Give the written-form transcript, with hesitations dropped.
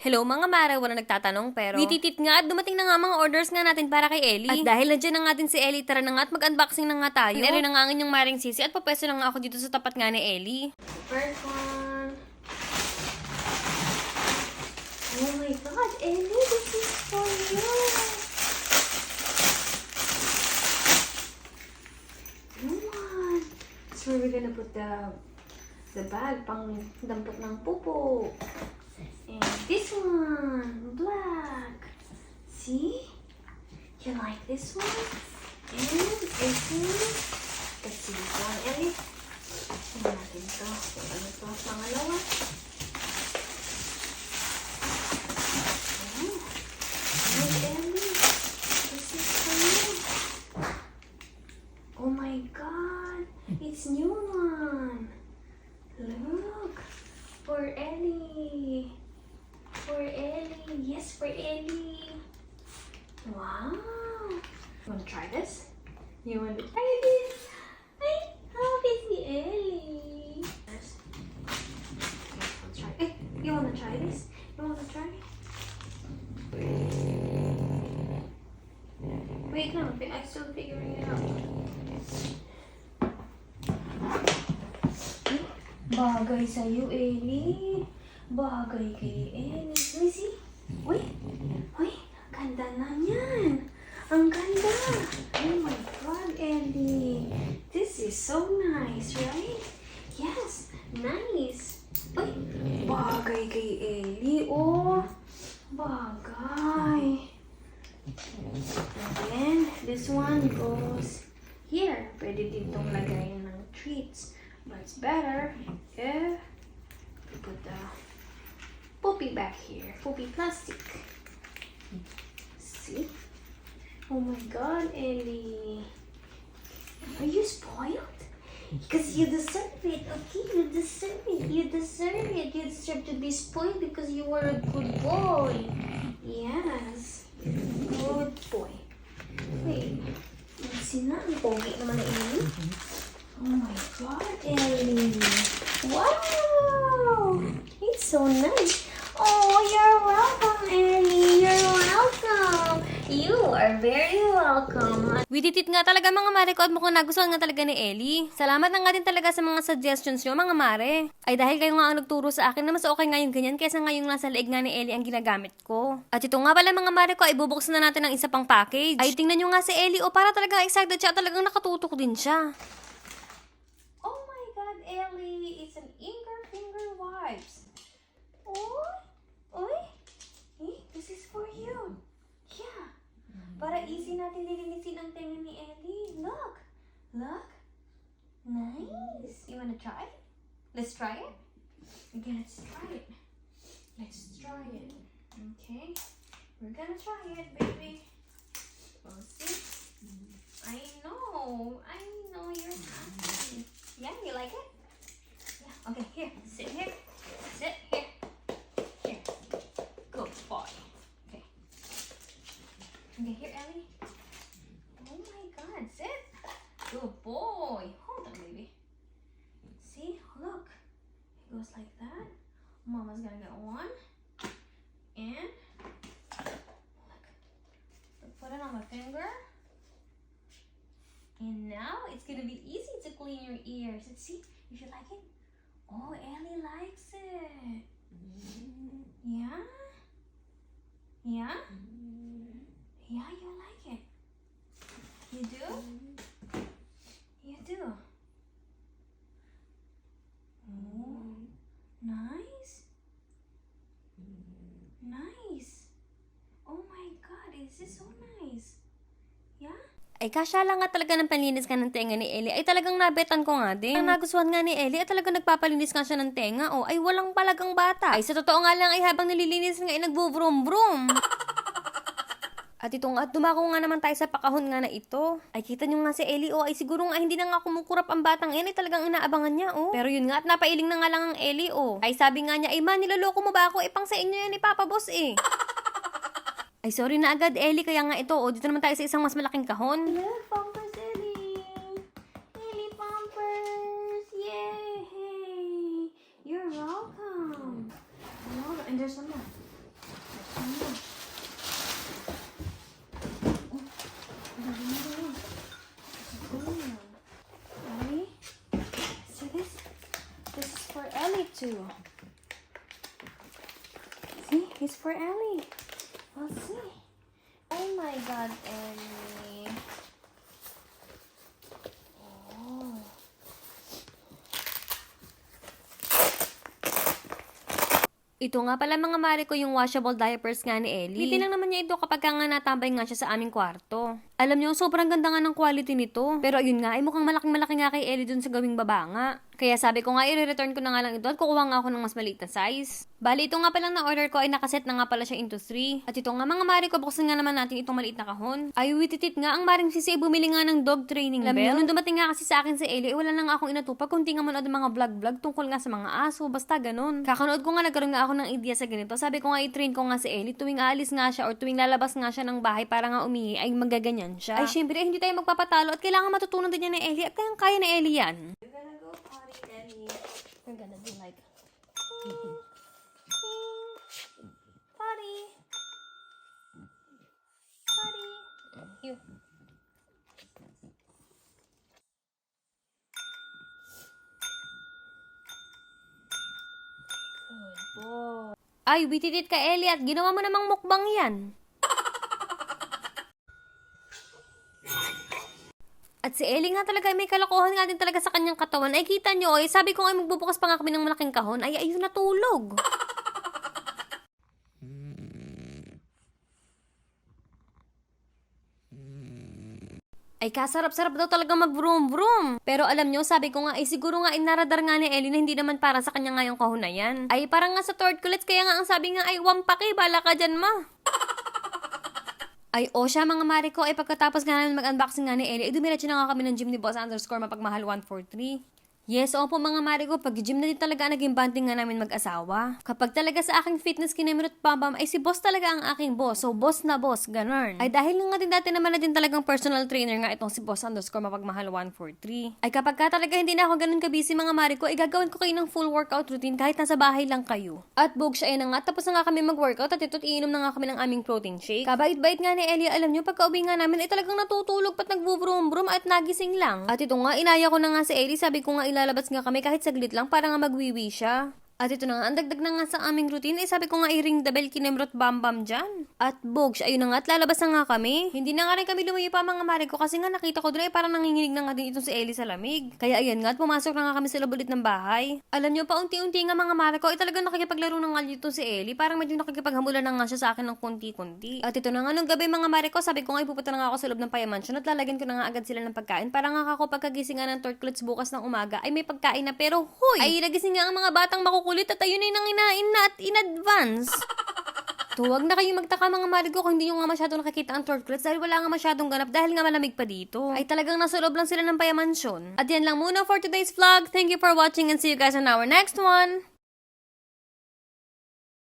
Hello mga mare, wala nagtatanong pero wititit nga at dumating na nga mga orders nga natin para kay Ellie. At dahil nandiyan na nga din si Ellie, tara na nga at mag-unboxing na nga tayo. Eri na nga ang inyong maring sisi at papeso na nga ako dito sa tapat nga ni Ellie. First one. Oh my god, Ellie, this is for you. Come on. That's where we're gonna put the bag pang dampot ng pupo. And this one, black. See? You like this one? And I think, let's see this one, Ellie. Tingnan natin ito. Kung ano ito, pangalawa. Oh, look, Ellie. This is for you. Oh my god. It's new one. Look. For Ellie. For Ellie. Yes, for Ellie. Wow. You want to try this? You want to try this? Ay, how is the Ellie? Yes. Let's try. Hey, you want to try this? You want to try? Wait, no. I'm still figuring it out. Bagay sa'yo, Ellie. Bagay kay Ellie. Let me see. Uy. Uy. Ganda na yan. Ang ganda. Oh my God, Ellie. This is so nice, right? Yes. Nice. Uy. Bagay kay Ellie. Oh. Bagay. And then, this one goes here. Pwede din tong lagayin ng treats. But it's better if we put the poopy back here. Poopy plastic. See? Oh my God, Ellie. Are you spoiled? Because you deserve it, okay? You deserve it. You deserve it. You deserve to be spoiled because you were a good boy. Yes. Good boy. Wait. Let's see na. Ang pogi naman na Ellie. Oh my God, Ellie. Wow! It's so nice. Oh, you're welcome, Ellie. You're welcome. You are very welcome. Wititit nga talaga mga mare ko at mukhang nagustuhan nga talaga ni Ellie. Salamat na nga din talaga sa mga suggestions nyo mga mare. Ay dahil kayo nga ang nagturo sa akin na mas okay nga yung ganyan kaysa nga yung nasa leeg nga ni Ellie ang ginagamit ko. At ito nga pala mga mare ko ay bubuksan na natin ang isa pang package. Ay tingnan nyo nga si Ellie o para talagang excited siya at talagang nakatutok din siya. Oh my God, Ellie. It's an Inger finger wipes. Oh, oy. Eh, this is for you. Yeah. Para easy natin lilinisin ang tenga ni Ellie. Look. Look. Nice. You wanna try? Let's try it? Okay, let's try it. Let's try it. Okay. We're gonna try it, baby. We'll see. I know you're happy. Yeah, you like it? Yeah. Okay, here. Sit here. Sit here. Here. Good boy. Okay. Okay, here, Ellie. Oh my God, sit. Good boy. Hold on, baby. See? Look. It goes like that. Mama's gonna get one. And look. Put it on my finger. And now it's gonna be easy to clean your ears. Let's see if you like it. Oh, Ellie likes it. Yeah? Yeah? Yeah, you like it. You do? You do. Oh, nice. Nice. Oh my God, is this so nice? Yeah? Ay kasya lang nga talaga ng panlinis ka ng tenga ni Ellie ay talagang nabetan ko nga din. Ang nagustuhan nga ni Ellie ay talagang nagpapalinis nga siya ng tenga o ay walang palagang bata. Ay sa totoo nga lang ay habang nililinis nga ay nagbubrum-brum. At ito nga, dumako nga naman tayo sa pakahon nga na ito. Ay kita nyo nga si Ellie o ay siguro nga hindi na nga kumukurap ang batang yan ay talagang inaabangan niya oh. Pero yun nga at napailing na nga lang ang Ellie oh. Ay sabi nga niya ay ma niloloko mo ba ako pang sa inyo yan ni Papa Boss eh. Ay sorry na agad Ellie kaya nga ito oh. Dito naman tayo sa isang mas malaking kahon. Look, Pampers Ellie. Ellie Pampers. Yay. You're welcome. Oh, and there's one more. Hey, it's for Ellie. Let's see. Oh my God, Ellie. Oh. Ito nga pala mga mare ko yung washable diapers nga ni Ellie. Hindi lang naman niya ito kapag ka nga natambay nga siya sa aming kwarto. Alam niyo, sobrang ganda nga ng quality nito. Pero ayun nga, ay mukhang malaking-malaki nga kay Ellie dun sa gawing baba nga. Kaya sabi ko nga, i-return ko na nga lang ito at kukuha nga ako ng mas maliit na size. Bali, ito nga palang na-order ko ay nakaset na nga pala siya into 3. At ito nga mga mare ko, buksan nga naman natin itong maliit na kahon. Ay, wititit nga, ang maring sisi ay bumili nga ng dog training bell. Alam niyo, nung dumating nga kasi sa akin si Ellie, wala na nga akong inatupag, kundi nga manood ng mga vlog-vlog tungkol nga sa mga aso, basta ganun. Kakanood ko nga, nagkaroon nga ako ng idea sa ganito. Sabi ko nga, i-train ko nga si Ellie, tuwing aalis nga siya or tuwing lalabas nga siya ng bahay para nga umihi, ay magaganyan siya. Ay, syempre, hindi tayo magpapatalo at kailangan matutunan din niya ni Ellie at kaya ni Ellie yan. You're gonna go potty, Ellie. We're gonna do like... Potty. Potty. You. Good boy. Ay, wititit ka, Ellie, at ginawa mo namang mukbang yan. At si Ellie nga talaga, may kalokohan nga din talaga sa kanyang katawan. Ay, kita nyo, ay, sabi ko nga magbubukas pa nga kami ng malaking kahon. Ay, ayun, natulog. Ay, kasarap-sarap daw talaga mag-vroom-vroom. Pero alam nyo, sabi ko nga, ay siguro nga inaradar nga ni Ellie na hindi naman para sa kanya nga yung kahon na yan. Ay, parang nga sa third kulits, kaya nga ang sabi nga ay, wampaki, bala ka dyan, ma. Ay, o siya mga mare ko, ay pagkatapos nga namin mag-unboxing nga ni Ellie, ay dumiretso na nga kami ng gym ni Boss _ mapagmahal 143. Yes, opo mga mare ko, pag-gym na din talaga naging banding nga namin mag-asawa. Kapag talaga sa aking fitness kinemirot pambam, ay si boss talaga ang aking boss. So, boss na boss, ganun. Ay dahil nga din dati naman na din talagang personal trainer nga itong si Boss _ mapagmahal 143. Ay kapag ka talaga hindi na ako ganun kabisi mga mare ko, ay gagawin ko kayo ng full workout routine kahit nasa bahay lang kayo. At bog siya na nga, tapos na nga kami mag-workout at ito't iinom na nga kami ng aming protein shake. Kabait-bait nga ni Ellie, alam nyo, pagka-uwi nga namin ay talagang natutulog pat nagbo-brum-brum at nagising lang. At ito nga, inaya ko na nga si Ellie, sabi ko nga ilalabas nga kami kahit saglit lang para nga magwiwi siya. At ito na nga, ang dagdag na nga sa aming routine, ay sabi ko nga i-ring the bell, kinemrot bam-bam dyan. At bogs, ayun na nga, at lalabas na nga kami. Hindi na nga rin kami lumayo pa mga mare ko kasi nga nakita ko doon ay parang nanginginig na nga din itong si Ellie sa lamig. Kaya ayan nga, at pumasok na nga kami sa loob ulit ng bahay. Alam nyo, paunti-unti nga mga mare ko, ay talagang nakikipaglaro na nga dito si Ellie. Parang medyo nakikipaghamulan na nga siya sa akin ng kunti-kunti. At ito na nga, nung gabi mga mare ko, sabi ko nga ipupunta na nga ako sa loob ng Payamansion at lalagyan ko na nga agad sila ng pagkain. Para nga ako pagkagising nga ng tortklets bukas ng umaga, ay may pagkain na pero huy! Ay nagising nga ang mga batang makukulit at ayun ay nanginain na at in advance. Huwag na kayong magtaka mga mare ko kung hindi nyo nga masyadong nakikita ang tortklets dahil wala nga masyadong ganap dahil nga malamig pa dito. Ay talagang nasa loob lang sila ng Payamansyon. At yan lang muna for today's vlog. Thank you for watching and see you guys on our next one.